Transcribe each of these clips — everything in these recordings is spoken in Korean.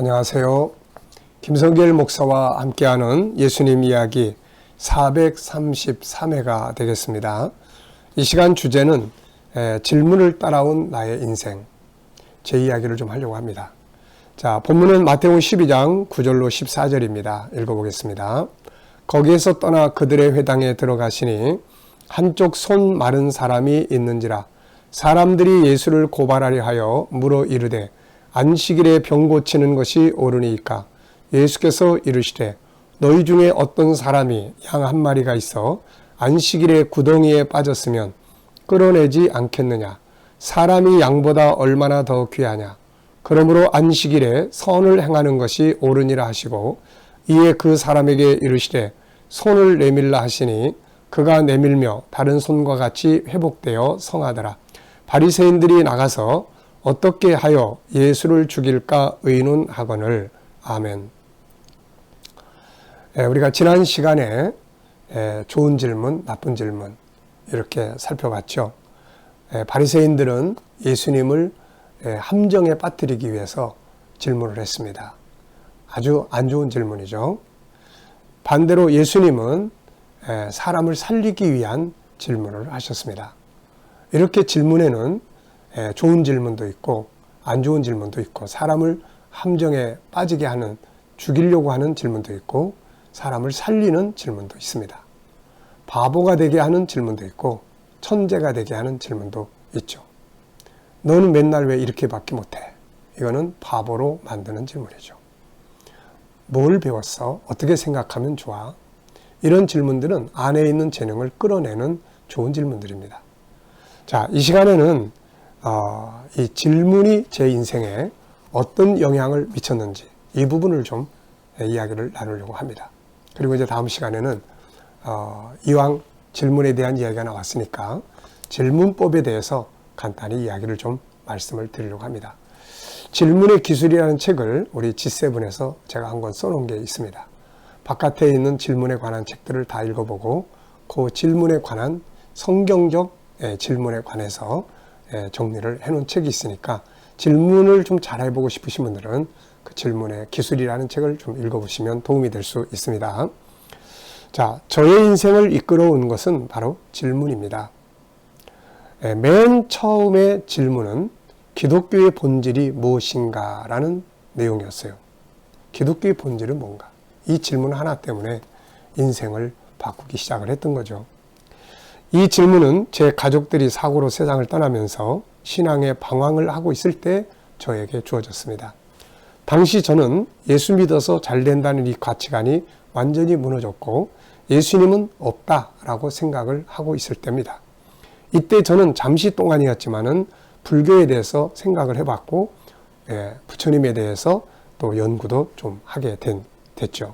안녕하세요. 김성길 목사와 함께하는 예수님 이야기 433회가 되겠습니다. 이 시간 주제는 질문을 따라온 나의 인생, 제 이야기를 좀 하려고 합니다. 자, 본문은 마태복음 12장 9절로 14절입니다. 읽어보겠습니다. 거기에서 떠나 그들의 회당에 들어가시니 한쪽 손 마른 사람이 있는지라 사람들이 예수를 고발하려 하여 물어 이르되 안식일에 병 고치는 것이 옳으니까 예수께서 이르시되 너희 중에 어떤 사람이 양 한 마리가 있어 안식일에 구덩이에 빠졌으면 끌어내지 않겠느냐. 사람이 양보다 얼마나 더 귀하냐. 그러므로 안식일에 선을 행하는 것이 옳으니라 하시고 이에 그 사람에게 이르시되 손을 내밀라 하시니 그가 내밀며 다른 손과 같이 회복되어 성하더라. 바리새인들이 나가서 어떻게 하여 예수를 죽일까 의논하거늘. 아멘. 우리가 지난 시간에 좋은 질문, 나쁜 질문 이렇게 살펴봤죠. 바리새인들은 예수님을 함정에 빠뜨리기 위해서 질문을 했습니다. 아주 안 좋은 질문이죠. 반대로 예수님은 사람을 살리기 위한 질문을 하셨습니다. 이렇게 질문에는 좋은 질문도 있고 안 좋은 질문도 있고 사람을 함정에 빠지게 하는, 죽이려고 하는 질문도 있고 사람을 살리는 질문도 있습니다. 바보가 되게 하는 질문도 있고 천재가 되게 하는 질문도 있죠. 너는 맨날 왜 이렇게밖에 못해? 이거는 바보로 만드는 질문이죠. 뭘 배웠어? 어떻게 생각하면 좋아? 이런 질문들은 안에 있는 재능을 끌어내는 좋은 질문들입니다. 자, 이 시간에는 이 질문이 제 인생에 어떤 영향을 미쳤는지 이 부분을 좀 이야기를 나누려고 합니다. 그리고 이제 다음 시간에는 이왕 질문에 대한 이야기가 나왔으니까 질문법에 대해서 간단히 이야기를 좀 말씀을 드리려고 합니다. 질문의 기술이라는 책을 우리 G7에서 제가 한 권 써놓은 게 있습니다. 바깥에 있는 질문에 관한 책들을 다 읽어보고 그 질문에 관한 성경적 질문에 관해서 정리를 해놓은 책이 있으니까 질문을 좀 잘 해보고 싶으신 분들은 그 질문의 기술이라는 책을 좀 읽어보시면 도움이 될 수 있습니다. 자, 저의 인생을 이끌어온 것은 바로 질문입니다. 맨 처음의 질문은 기독교의 본질이 무엇인가 라는 내용이었어요. 기독교의 본질은 뭔가? 이 질문 하나 때문에 인생을 바꾸기 시작을 했던 거죠. 이 질문은 제 가족들이 사고로 세상을 떠나면서 신앙의 방황을 하고 있을 때 저에게 주어졌습니다. 당시 저는 예수 믿어서 잘 된다는 이 가치관이 완전히 무너졌고 예수님은 없다라고 생각을 하고 있을 때입니다. 이때 저는 잠시 동안이었지만은 불교에 대해서 생각을 해봤고 부처님에 대해서 또 연구도 좀 하게 됐죠.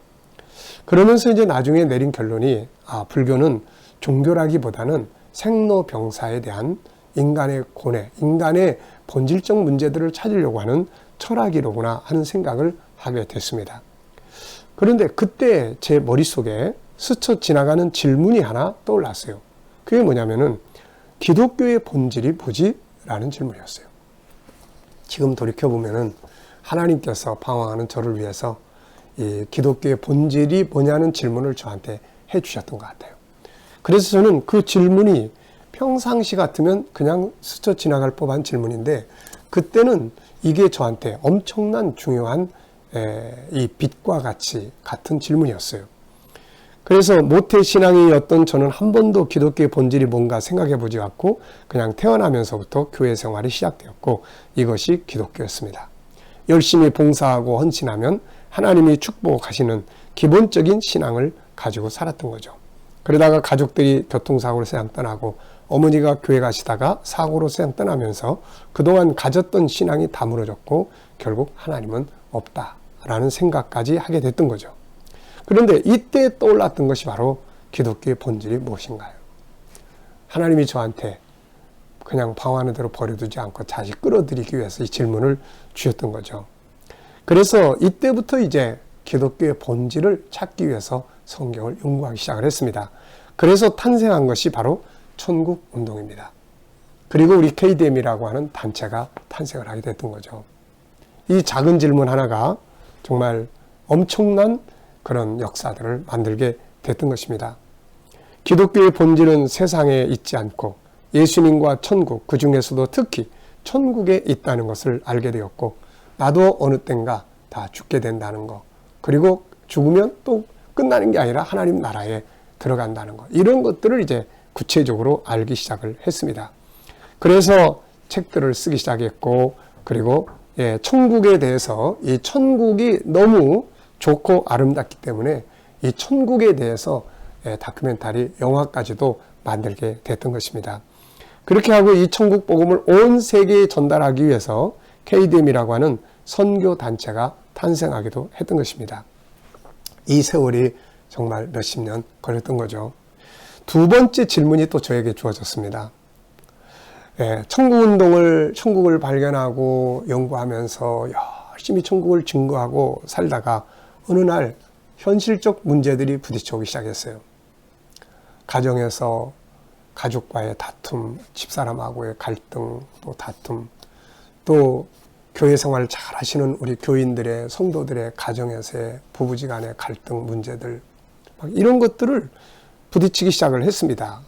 그러면서 이제 나중에 내린 결론이 불교는 종교라기보다는 생로병사에 대한 인간의 고뇌, 인간의 본질적 문제들을 찾으려고 하는 철학이로구나 하는 생각을 하게 됐습니다. 그런데 그때 제 머릿속에 스쳐 지나가는 질문이 하나 떠올랐어요. 그게 뭐냐면은 기독교의 본질이 뭐지? 라는 질문이었어요. 지금 돌이켜보면은 하나님께서 방황하는 저를 위해서 이 기독교의 본질이 뭐냐는 질문을 저한테 해주셨던 것 같아요. 그래서 저는 그 질문이 평상시 같으면 그냥 스쳐 지나갈 법한 질문인데 그때는 이게 저한테 엄청난 중요한 이 빛과 같은 질문이었어요. 그래서 모태신앙이었던 저는 한 번도 기독교의 본질이 뭔가 생각해 보지 않고 그냥 태어나면서부터 교회 생활이 시작되었고 이것이 기독교였습니다. 열심히 봉사하고 헌신하면 하나님이 축복하시는 기본적인 신앙을 가지고 살았던 거죠. 그러다가 가족들이 교통사고로 세상 떠나고 어머니가 교회 가시다가 사고로 세상 떠나면서 그동안 가졌던 신앙이 다 무너졌고 결국 하나님은 없다라는 생각까지 하게 됐던 거죠. 그런데 이때 떠올랐던 것이 바로 기독교의 본질이 무엇인가요? 하나님이 저한테 그냥 방황하는 대로 버려두지 않고 다시 끌어들이기 위해서 이 질문을 주셨던 거죠. 그래서 이때부터 이제 기독교의 본질을 찾기 위해서 성경을 연구하기 시작을 했습니다. 그래서 탄생한 것이 바로 천국운동입니다. 그리고 우리 KDM이라고 하는 단체가 탄생을 하게 됐던 거죠. 이 작은 질문 하나가 정말 엄청난 그런 역사들을 만들게 됐던 것입니다. 기독교의 본질은 세상에 있지 않고 예수님과 천국, 그 중에서도 특히 천국에 있다는 것을 알게 되었고, 나도 어느 땐가 다 죽게 된다는 것, 그리고 죽으면 또 끝나는 게 아니라 하나님 나라에 들어간다는 것, 이런 것들을 이제 구체적으로 알기 시작을 했습니다. 그래서 책들을 쓰기 시작했고, 그리고 천국에 대해서, 이 천국이 너무 좋고 아름답기 때문에 이 천국에 대해서 다큐멘터리 영화까지도 만들게 됐던 것입니다. 그렇게 하고 이 천국 복음을 온 세계에 전달하기 위해서 KDM이라고 하는 선교 단체가 탄생하기도 했던 것입니다. 이 세월이 정말 몇십 년 걸렸던 거죠. 두 번째 질문이 또 저에게 주어졌습니다. 천국을 발견하고 연구하면서 열심히 천국을 증거하고 살다가 어느 날 현실적 문제들이 부딪혀오기 시작했어요. 가정에서 가족과의 다툼, 집사람하고의 갈등, 또 다툼, 또 교회 생활을 잘 하시는 우리 교인들의, 성도들의 가정에서의 부부지간의 갈등 문제들, 막 이런 것들을 부딪히기 시작을 했습니다.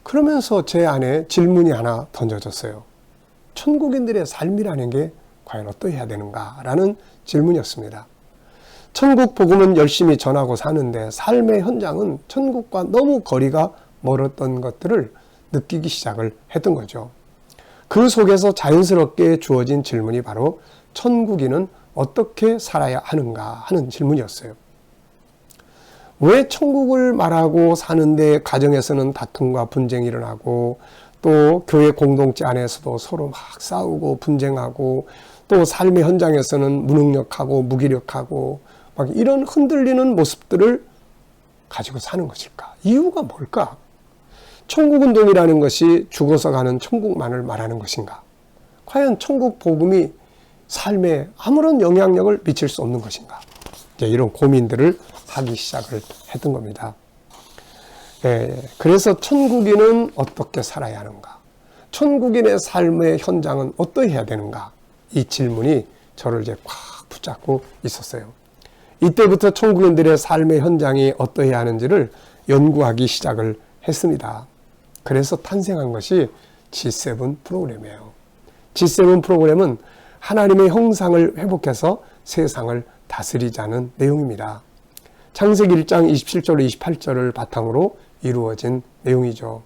그러면서 제 안에 질문이 하나 던져졌어요. 천국인들의 삶이라는 게 과연 어떠해야 되는가라는 질문이었습니다. 천국 복음은 열심히 전하고 사는데 삶의 현장은 천국과 너무 거리가 멀었던 것들을 느끼기 시작을 했던 거죠. 그 속에서 자연스럽게 주어진 질문이 바로 천국인은 어떻게 살아야 하는가 하는 질문이었어요. 왜 천국을 말하고 사는데 가정에서는 다툼과 분쟁이 일어나고, 또 교회 공동체 안에서도 서로 막 싸우고 분쟁하고, 또 삶의 현장에서는 무능력하고 무기력하고 막 이런 흔들리는 모습들을 가지고 사는 것일까? 이유가 뭘까? 천국운동이라는 것이 죽어서 가는 천국만을 말하는 것인가? 과연 천국 복음이 삶에 아무런 영향력을 미칠 수 없는 것인가? 이제 이런 고민들을 하기 시작을 했던 겁니다. 그래서 천국인은 어떻게 살아야 하는가? 천국인의 삶의 현장은 어떠해야 되는가? 이 질문이 저를 이제 꽉 붙잡고 있었어요. 이때부터 천국인들의 삶의 현장이 어떠해야 하는지를 연구하기 시작을 했습니다. 그래서 탄생한 것이 G7 프로그램이에요. G7 프로그램은 하나님의 형상을 회복해서 세상을 다스리자는 내용입니다. 창세기 1장 27절 28절을 바탕으로 이루어진 내용이죠.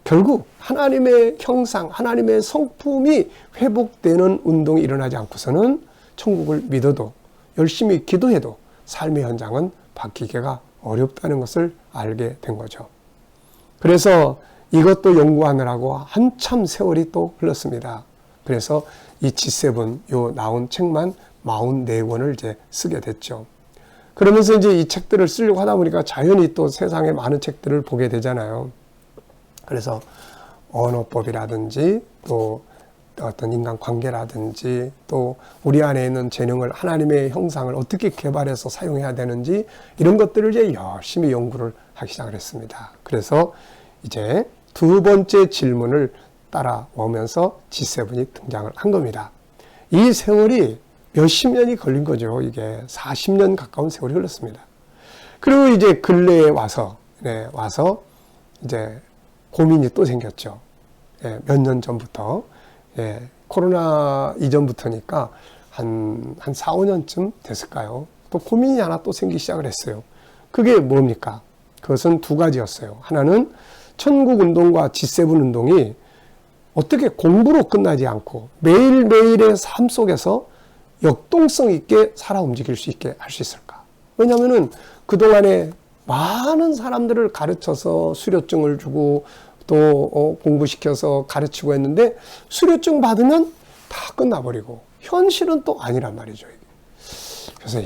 결국 하나님의 형상, 하나님의 성품이 회복되는 운동이 일어나지 않고서는 천국을 믿어도 열심히 기도해도 삶의 현장은 바뀌기가 어렵다는 것을 알게 된 거죠. 그래서 이것도 연구하느라고 한참 세월이 또 흘렀습니다. 그래서 이 G7, 요 나온 책만 44권을 이제 쓰게 됐죠. 그러면서 이제 이 책들을 쓰려고 하다 보니까 자연히 또 세상에 많은 책들을 보게 되잖아요. 그래서 언어법이라든지 또 어떤 인간관계라든지 또 우리 안에 있는 재능을, 하나님의 형상을 어떻게 개발해서 사용해야 되는지 이런 것들을 이제 열심히 연구를 하기 시작을 했습니다. 그래서 이제 두 번째 질문을 따라오면서 G7이 등장을 한 겁니다. 이 세월이 몇십 년이 걸린 거죠. 이게 40년 가까운 세월이 흘렀습니다. 그리고 이제 근래에 와서 이제 고민이 또 생겼죠. 몇 년 전부터. 코로나 이전부터니까 한 4, 5년쯤 됐을까요? 또 고민이 하나 또 생기기 시작을 했어요. 그게 뭡니까? 그것은 두 가지였어요. 하나는 천국운동과 G7 운동이 어떻게 공부로 끝나지 않고 매일매일의 삶 속에서 역동성 있게 살아 움직일 수 있게 할 수 있을까? 왜냐하면은 그동안에 많은 사람들을 가르쳐서 수료증을 주고 또 공부시켜서 가르치고 했는데 수료증 받으면 다 끝나버리고 현실은 또 아니란 말이죠. 그래서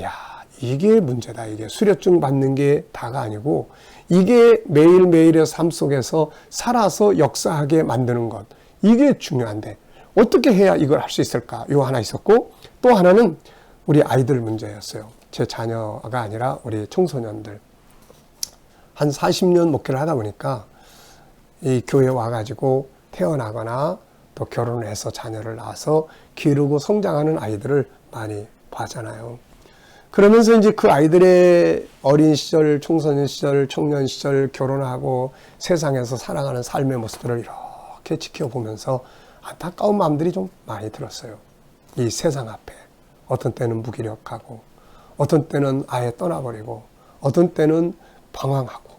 이게 문제다. 이게 수료증 받는 게 다가 아니고 이게 매일매일의 삶 속에서 살아서 역사하게 만드는 것, 이게 중요한데 어떻게 해야 이걸 할 수 있을까? 이거 하나 있었고, 또 하나는 우리 아이들 문제였어요. 제 자녀가 아니라 우리 청소년들. 한 40년 목회를 하다 보니까 이 교회에 와가지고 태어나거나 또 결혼을 해서 자녀를 낳아서 기르고 성장하는 아이들을 많이 봤잖아요. 그러면서 이제 그 아이들의 어린 시절, 청소년 시절, 청년 시절, 결혼하고 세상에서 살아가는 삶의 모습들을 이렇게 지켜보면서 안타까운 마음들이 좀 많이 들었어요. 이 세상 앞에 어떤 때는 무기력하고, 어떤 때는 아예 떠나버리고, 어떤 때는 방황하고,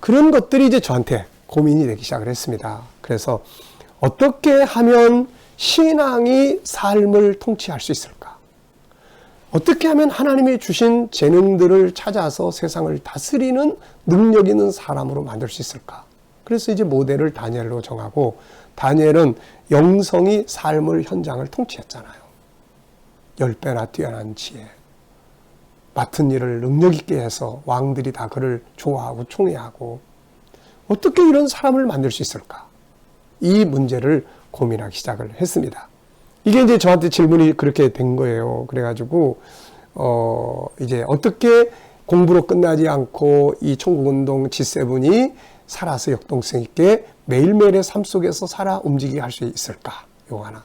그런 것들이 이제 저한테 고민이 되기 시작을 했습니다. 그래서 어떻게 하면 신앙이 삶을 통치할 수 있을까? 어떻게 하면 하나님이 주신 재능들을 찾아서 세상을 다스리는 능력 있는 사람으로 만들 수 있을까? 그래서 이제 모델을 다니엘로 정하고, 다니엘은 영성이 삶을 현장을 통치했잖아요. 10배나 뛰어난 지혜, 맡은 일을 능력 있게 해서 왕들이 다 그를 좋아하고 총애하고, 어떻게 이런 사람을 만들 수 있을까? 이 문제를 고민하기 시작을 했습니다. 이게 이제 저한테 질문이 그렇게 된 거예요. 그래가지고 이제 어떻게 공부로 끝나지 않고 이 천국운동 G7이 살아서 역동성 있게 매일매일의 삶 속에서 살아 움직이게 할 수 있을까? 요거 하나.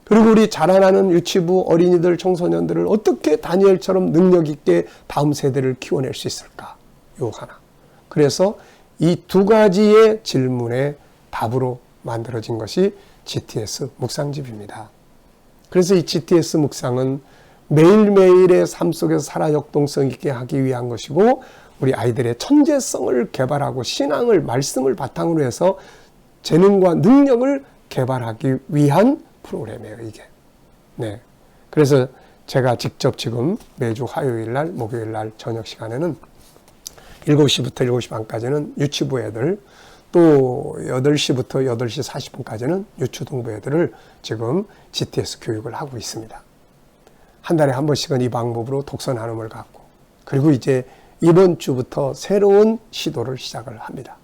그리고 우리 자라나는 유치부 어린이들, 청소년들을 어떻게 다니엘처럼 능력 있게 다음 세대를 키워낼 수 있을까? 요거 하나. 그래서 이 두 가지의 질문의 답으로 만들어진 것이 GTS 묵상집입니다. 그래서 이 GTS 묵상은 매일매일의 삶 속에서 살아 역동성 있게 하기 위한 것이고, 우리 아이들의 천재성을 개발하고 신앙을, 말씀을 바탕으로 해서 재능과 능력을 개발하기 위한 프로그램이에요, 이게. 네. 그래서 제가 직접 지금 매주 화요일 날, 목요일 날 저녁 시간에는 7시부터 7시 반까지는 유치부 애들, 또 8시부터 8시 40분까지는 유초등부 애들을 지금 GTS 교육을 하고 있습니다. 한 달에 한 번씩은 이 방법으로 독서 나눔을 갖고, 그리고 이제 이번 주부터 새로운 시도를 시작을 합니다.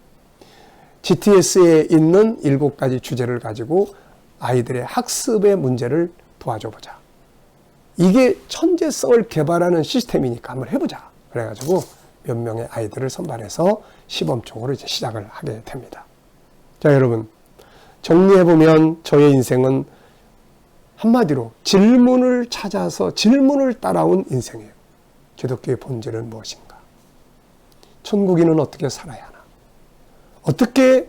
GTS에 있는 7가지 주제를 가지고 아이들의 학습의 문제를 도와줘 보자. 이게 천재성을 개발하는 시스템이니까 한번 해보자. 그래가지고 몇 명의 아이들을 선발해서 시범적으로 이제 시작을 하게 됩니다. 자, 여러분, 정리해보면 저의 인생은 한마디로 질문을 찾아서 질문을 따라온 인생이에요. 기독교의 본질은 무엇인가? 천국인은 어떻게 살아야 하나? 어떻게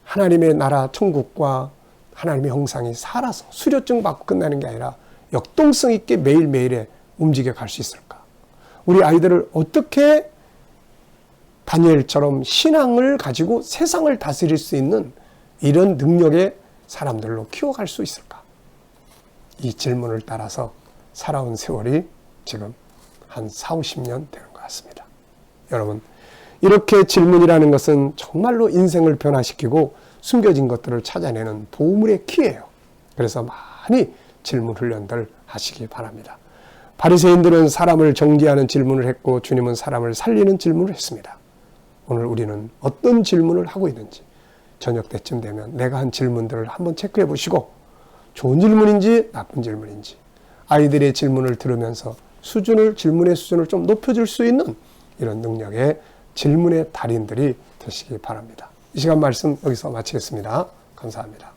하나님의 나라 천국과 하나님의 형상이 살아서 수료증 받고 끝나는 게 아니라 역동성 있게 매일매일에 움직여 갈 수 있을까? 우리 아이들을 어떻게 다니엘처럼 신앙을 가지고 세상을 다스릴 수 있는 이런 능력의 사람들로 키워갈 수 있을까? 이 질문을 따라서 살아온 세월이 지금 한 4, 50년 되는 것 같습니다. 여러분, 이렇게 질문이라는 것은 정말로 인생을 변화시키고 숨겨진 것들을 찾아내는 보물의 키예요. 그래서 많이 질문 훈련들 하시기 바랍니다. 바리새인들은 사람을 정죄하는 질문을 했고, 주님은 사람을 살리는 질문을 했습니다. 오늘 우리는 어떤 질문을 하고 있는지 저녁 때쯤 되면 내가 한 질문들을 한번 체크해 보시고, 좋은 질문인지 나쁜 질문인지 아이들의 질문을 들으면서 질문의 수준을 좀 높여줄 수 있는 이런 능력의 질문의 달인들이 되시기 바랍니다. 이 시간 말씀 여기서 마치겠습니다. 감사합니다.